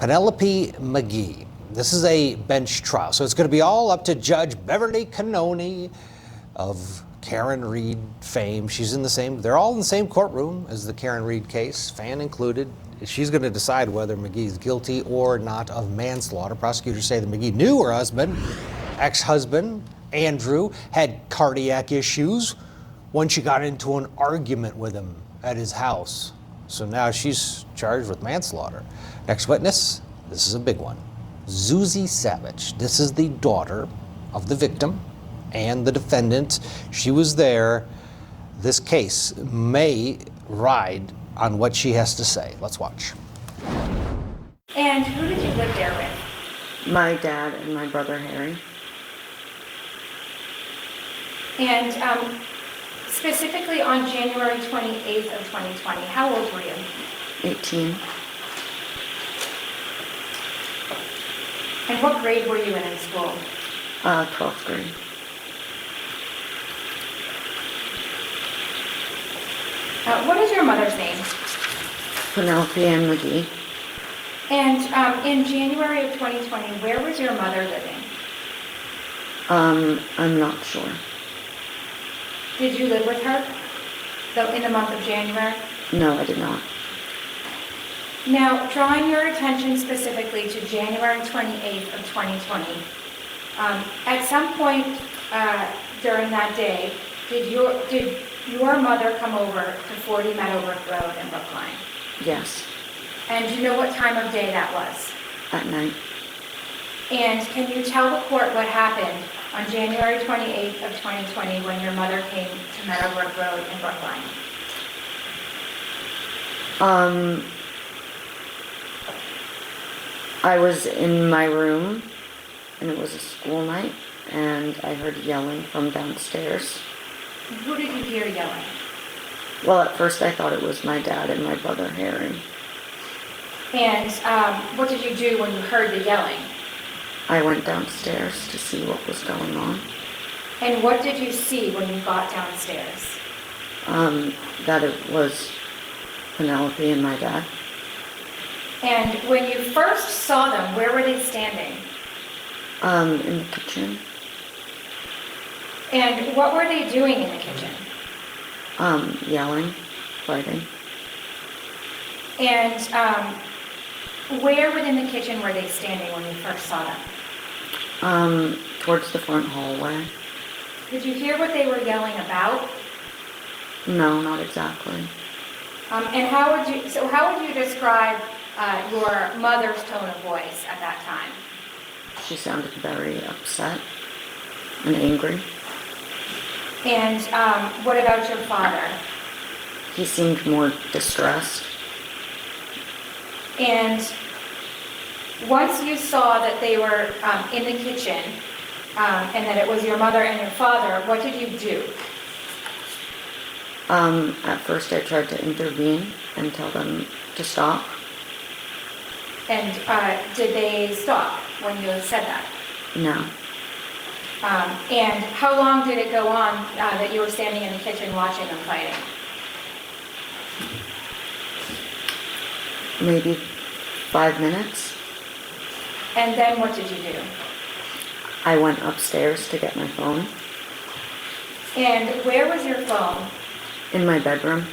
Penelope McGee. This is a bench trial, so it's going to be all up to Judge Beverly Cannoni of Karen Reed fame. They're all in the same courtroom as the Karen Reed case, Fan included. She's going to decide whether McGee's guilty or not of manslaughter. Prosecutors say that McGee knew her husband, ex-husband, Andrew, had cardiac issues when she got into an argument with him at his house. So now she's charged with manslaughter. Next witness, this is a big one. Zuzzie Savitz. This is the daughter of the victim and the defendant. She was there. This case may ride on what she has to say. Let's watch. And who did you live there with? My dad and my brother Harry. And specifically on January 28th of 2020, how old were you? 18. And what grade were you in school? 12th grade. What is your mother's name? Penelope McGee. And in January of 2020, where was your mother living? I'm not sure. Did you live with her in the month of January? No, I did not. Now, drawing your attention specifically to January 28th of 2020, at some point during that day, did your mother come over to 40 Meadowbrook Road in Brookline? Yes. And do you know what time of day that was? At night. And can you tell the court what happened on January 28th of 2020 when your mother came to Meadowbrook Road in Brookline? I was in my room, and it was a school night, and I heard yelling from downstairs. Who did you hear yelling? Well, at first I thought it was my dad and my brother Harry. And what did you do when you heard the yelling? I went downstairs to see what was going on. And what did you see when you got downstairs? That it was Penelope and my dad. And when you first saw them, where were they standing? In the kitchen. And what were they doing in the kitchen? Yelling, fighting. And where within the kitchen were they standing when you first saw them? Towards the front hallway. Did you hear what they were yelling about? No, not exactly. And how would you describe your mother's tone of voice at that time? She sounded very upset and angry. And what about your father? He seemed more distressed. And once you saw that they were in the kitchen and that it was your mother and your father, what did you do? At first I tried to intervene and tell them to stop. And did they stop when you said that? No. And how long did it go on that you were standing in the kitchen watching them fighting? Maybe 5 minutes. And then what did you do? I went upstairs to get my phone. And where was your phone? In my bedroom.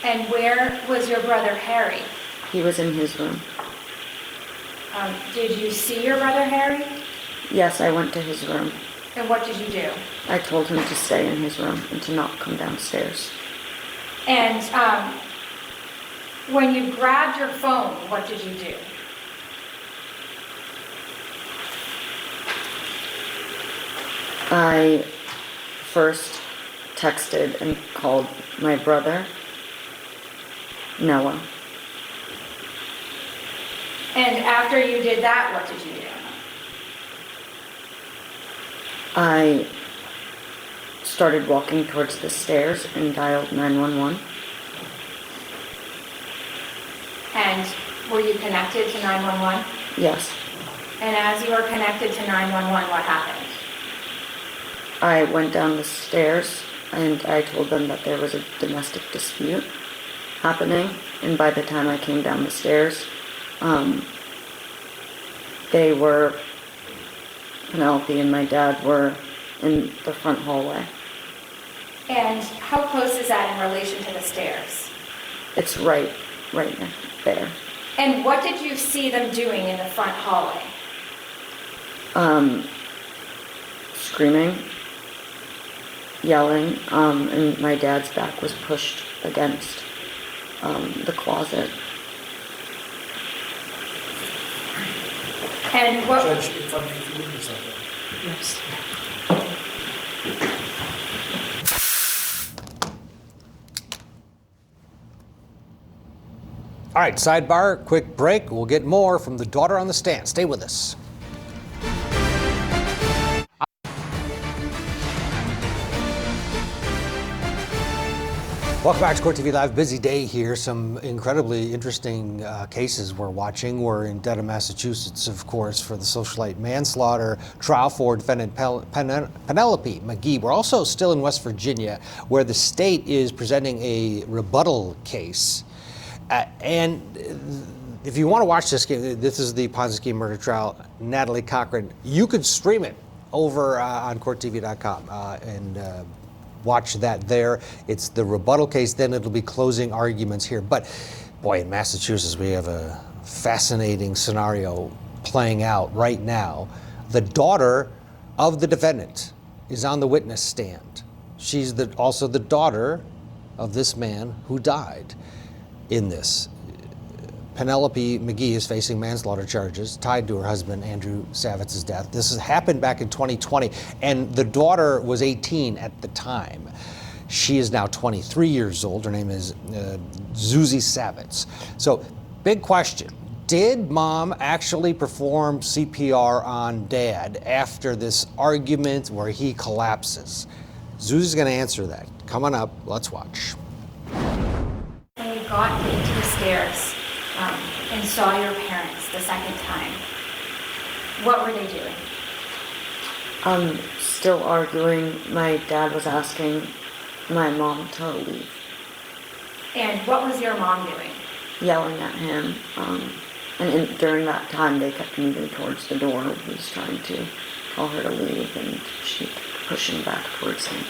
And where was your brother Harry? He was in his room. Did you see your brother Harry? Yes, I went to his room. And what did you do? I told him to stay in his room and to not come downstairs. And when you grabbed your phone, what did you do? I first texted and called my brother, Noah. And after you did that, what did you do? I started walking towards the stairs and dialed 911. And were you connected to 911? Yes. And as you were connected to 911, what happened? I went down the stairs and I told them that there was a domestic dispute happening. And by the time I came down the stairs, Penelope and my dad were in the front hallway. And how close is that in relation to the stairs? It's right there. And what did you see them doing in the front hallway? Screaming, yelling, and my dad's back was pushed against the closet. And what... Judge, if I may read something. Yes. All right, sidebar, quick break. We'll get more from the daughter on the stand. Stay with us. Welcome back to Court TV Live. Busy day here. Some incredibly interesting cases we're watching. We're in Dedham, Massachusetts, of course, for the socialite manslaughter trial for defendant Penelope McGee. We're also still in West Virginia, where the state is presenting a rebuttal case. And if you want to watch this game, this is the Ponzi scheme murder trial. Natalie Cochran. You could stream it over on courttv.com and watch that there. It's the rebuttal case, then it'll be closing arguments here. But boy, in Massachusetts, we have a fascinating scenario playing out right now. The daughter of the defendant is on the witness stand. She's also the daughter of this man who died in this. Penelope McGee is facing manslaughter charges tied to her husband, Andrew Savitz's death. This has happened back in 2020, and the daughter was 18 at the time. She is now 23 years old. Her name is Zuzzie Savitz. So, big question. Did mom actually perform CPR on dad after this argument where he collapses? Zuzzie's going to answer that. Coming up, let's watch. When you got into the stairs and saw your parents the second time, what were they doing? Still arguing. My dad was asking my mom to leave. And what was your mom doing? Yelling at him. During that time, they kept moving towards the door. He was trying to tell her to leave, and she kept pushing back towards him.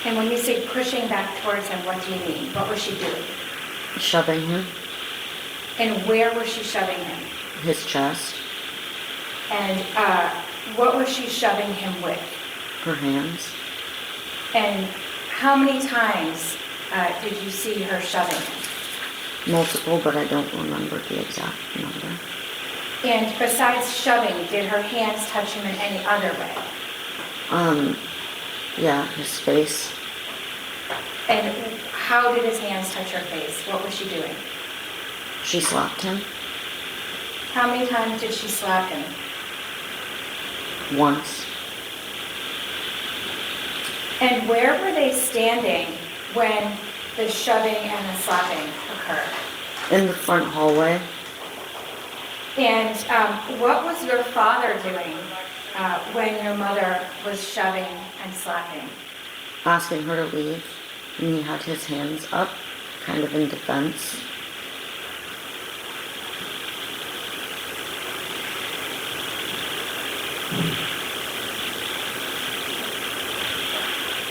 And when you say pushing back towards him, what do you mean? What was she doing? Shoving him. And where was she shoving him? His chest. And what was she shoving him with? Her hands. And how many times did you see her shoving him? Multiple, but I don't remember the exact number. And besides shoving, did her hands touch him in any other way? Yeah, his face. And how did his hands touch her face? What was she doing? She slapped him. How many times did she slap him? Once. And where were they standing when the shoving and the slapping occurred? In the front hallway. And what was your father doing when your mother was shoving and slapping? Asking her to leave. And he had his hands up, kind of in defense.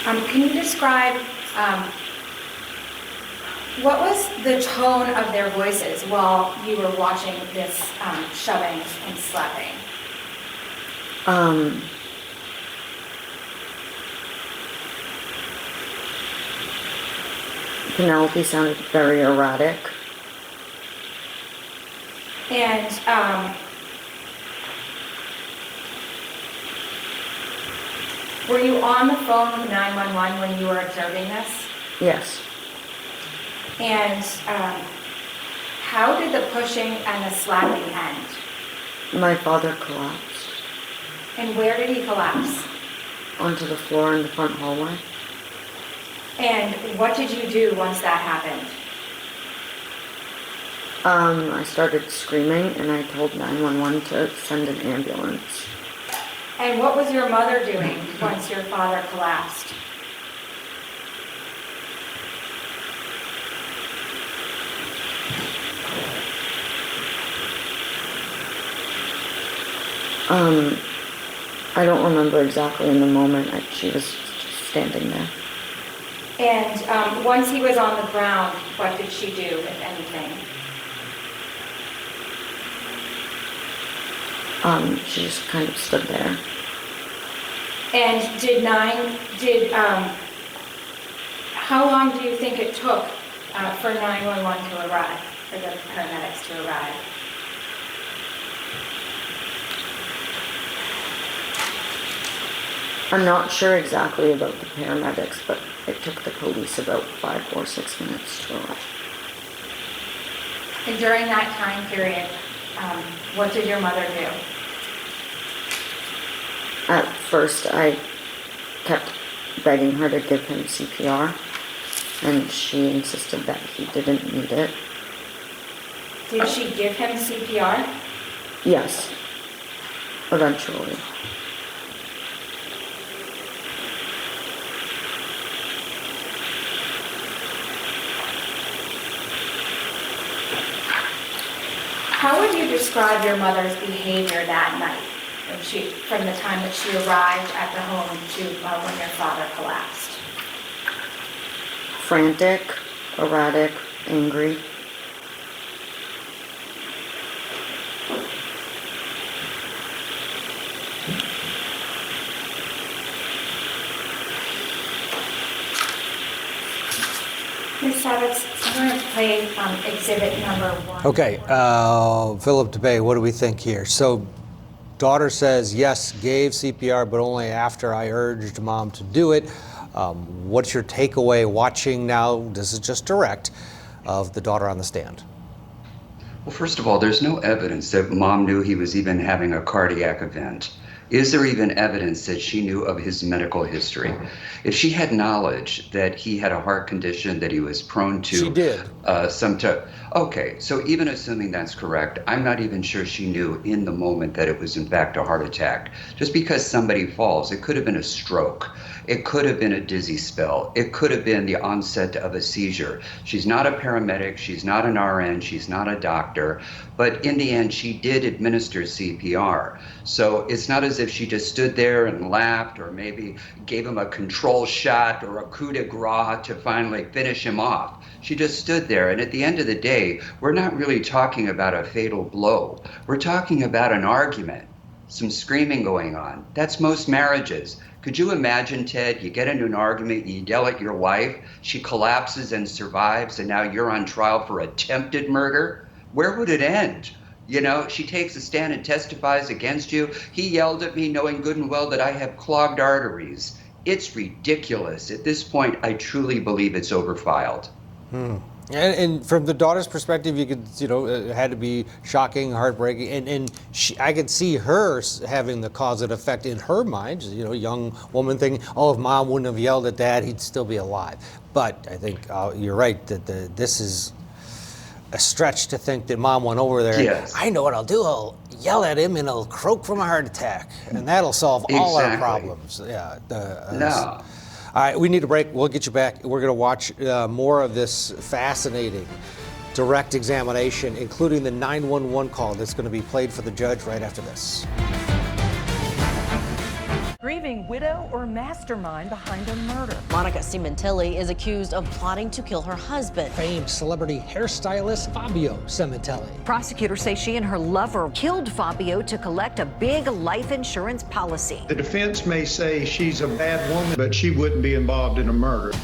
Can you describe what was the tone of their voices while you were watching this shoving and slapping? Penelope sounded very erratic. And were you on the phone with 911 when you were observing this? Yes. And how did the pushing and the slapping end? My father collapsed. And where did he collapse? Onto the floor in the front hallway. And what did you do once that happened? I started screaming and I told 911 to send an ambulance. And what was your mother doing once your father collapsed? I don't remember exactly in the moment. She was just standing there. And once he was on the ground, what did she do, if anything? She just kind of stood there. And how long do you think it took for 911 to arrive, for the paramedics to arrive? I'm not sure exactly about the paramedics, but it took the police about 5 or 6 minutes to arrive. And during that time period, what did your mother do? At first, I kept begging her to give him CPR, and she insisted that he didn't need it. Did she give him CPR? Yes, eventually. How would you describe your mother's behavior that night, from the time that she arrived at the home to when your father collapsed? Frantic, erratic, angry. Ms. Savitz, I'm going to play exhibit number 1. Okay, Philip DeBay, what do we think here? So, daughter says, yes, gave CPR, but only after I urged mom to do it. What's your takeaway watching now, this is just direct, of the daughter on the stand? Well, first of all, there's no evidence that mom knew he was even having a cardiac event. Is there even evidence that she knew of his medical history? If she had knowledge that he had a heart condition, that he was prone to... She did. Okay, so even assuming that's correct, I'm not even sure she knew in the moment that it was in fact a heart attack. Just because somebody falls, it could have been a stroke. It could have been a dizzy spell. It could have been the onset of a seizure. She's not a paramedic. She's not an RN. She's not a doctor. But in the end, she did administer CPR. So it's not as if she just stood there and laughed or maybe gave him a control shot or a coup de grace to finally finish him off. She just stood there. And at the end of the day, we're not really talking about a fatal blow. We're talking about an argument, some screaming going on. That's most marriages. Could you imagine, Ted, you get into an argument, you yell at your wife, she collapses and survives, and now you're on trial for attempted murder? Where would it end? You know, she takes a stand and testifies against you. He yelled at me knowing good and well that I have clogged arteries. It's ridiculous. At this point, I truly believe it's overfiled. And from the daughter's perspective, you could, it had to be shocking, heartbreaking, and I could see her having the cause and effect in her mind, young woman thinking, oh, if mom wouldn't have yelled at dad, he'd still be alive. But I think you're right, that this is a stretch to think that mom went over there. Yes. I know what I'll do, I'll yell at him and he'll croak from a heart attack, and that'll solve all our problems. Yeah. No. All right, we need a break. We'll get you back. We're going to watch more of this fascinating direct examination, including the 911 call that's going to be played for the judge right after this. Grieving widow or mastermind behind a murder. Monica Cementelli is accused of plotting to kill her husband. Famed celebrity hairstylist Fabio Cementelli. Prosecutors say she and her lover killed Fabio to collect a big life insurance policy. The defense may say she's a bad woman, but she wouldn't be involved in a murder.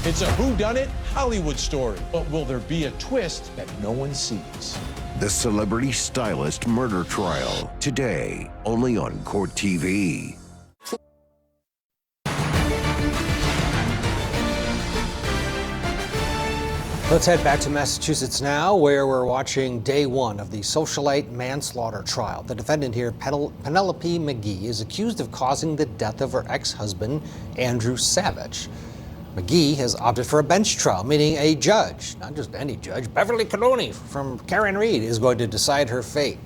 It's a whodunit Hollywood story, but will there be a twist that no one sees? The celebrity stylist murder trial, today, only on Court TV. Let's head back to Massachusetts now, where we're watching day 1 of the socialite manslaughter trial. The defendant here, Penelope McGee, is accused of causing the death of her ex-husband, Andrew Savitz. McGee has opted for a bench trial, meaning a judge, not just any judge, Beverly Cannoni from Karen Reed, is going to decide her fate.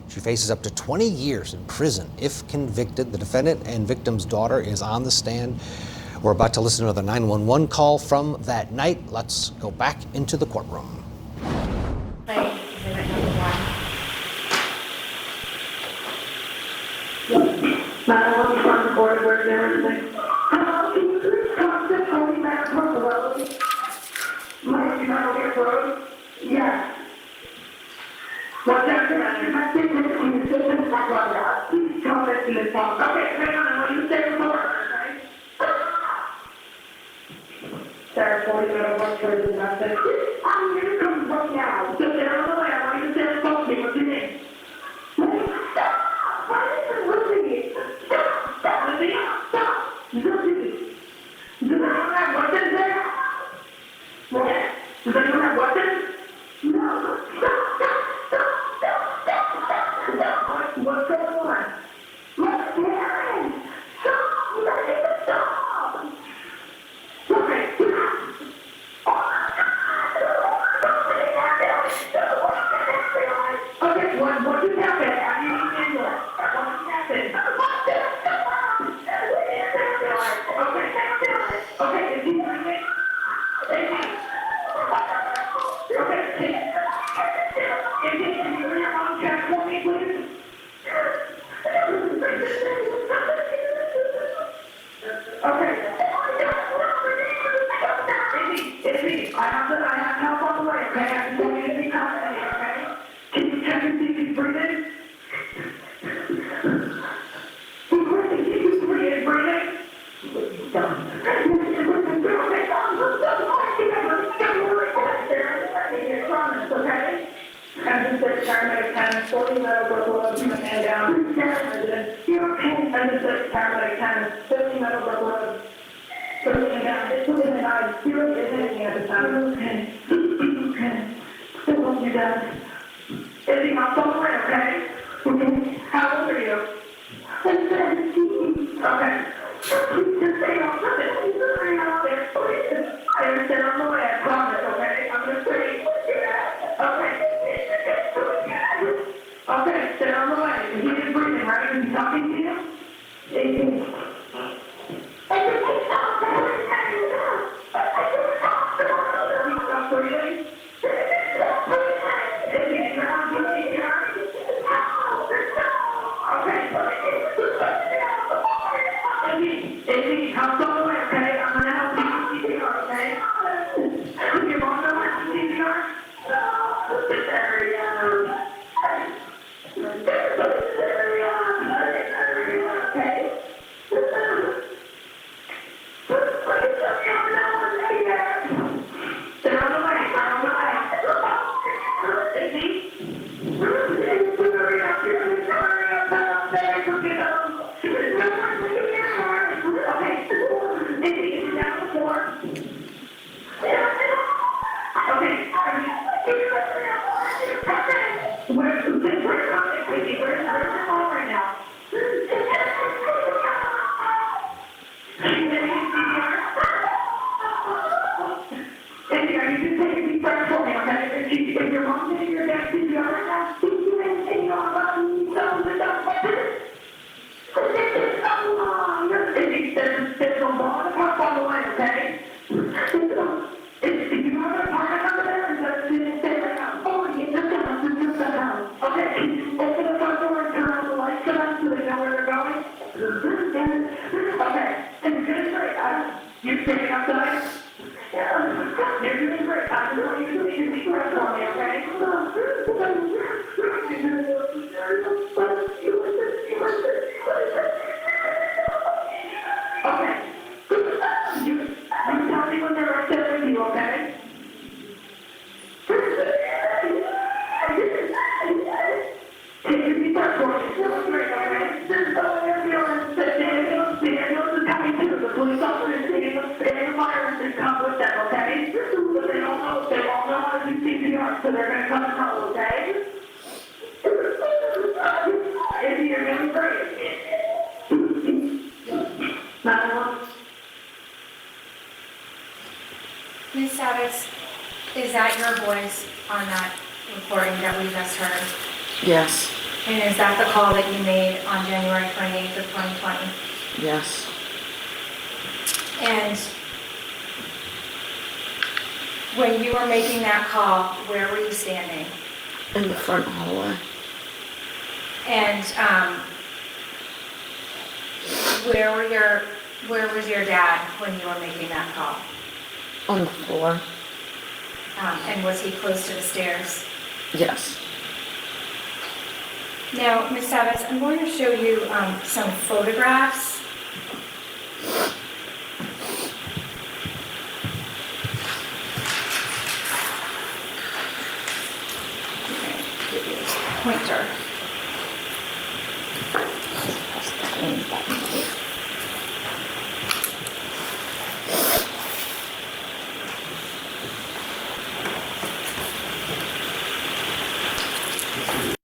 She faces up to 20 years in prison if convicted. The defendant and victim's daughter is on the stand. We're about to listen to the 911 call from that night. Let's go back into the courtroom. Play exhibit number 1. 911 front recorded, where's everything? Hello, can you please come to Tony Manslaughter Road? Manslaughter Road? Yes. What's that? My sister's in the system, that's what I got. Please tell us in the phone. Okay, hang on, I want you to stay before, okay? Sarah, 40 minutes, what's for the message? I'm here to come right now. So stay on the way, I want you to stay on the phone, see what's your name? Stop! Why is it listening? Stop! Lizzie, stop! Zuzzie! Does anyone have weapons there? What? Does anyone have weapons? No! Stop! What's going on? What's happening? Stop! Let me stop! Okay. Okay, what just happened? How do you handle it? What just happened? Okay, is he breathing? Okay, can you bring your mom check for me, please? Okay. Izzy, I have help on the way, okay? I have to tell you to be confident, okay? Can you check and see if he's breathing? He's breathing. Okay? And just said paramedic 10, 40 medical gloves, and down. You're okay. And just said paramedic 10, 50 medical gloves. And down. It's within an eye. You're anything at the time. Okay. Okay. Still love you, Dad. Izzy, I'm sorry, okay? Okay. How old are you? I'm 17. Okay. Please just stay on there. Please just stay on there. Please. I understand on the way, I promise, okay? I'm gonna say, okay. Okay, stay on the way. He is breathing, right? Is he talking to you? Izzy. Stop breathing. Izzy, you're not breathing here. Izzy, help on the way, okay? I'm gonna help you with CPR, okay? Your mom know how to CPR? Ms. Savitz, is that your voice on that recording that we just heard? Yes. And is that the call that you made on January 28th of 2020? Yes. And when you were making that call, where were you standing? In the front hallway. And where was your dad when you were making that call? On the floor. And was he close to the stairs? Yes. Now, Ms. Savitz, I'm going to show you some photographs. Give you a pointer.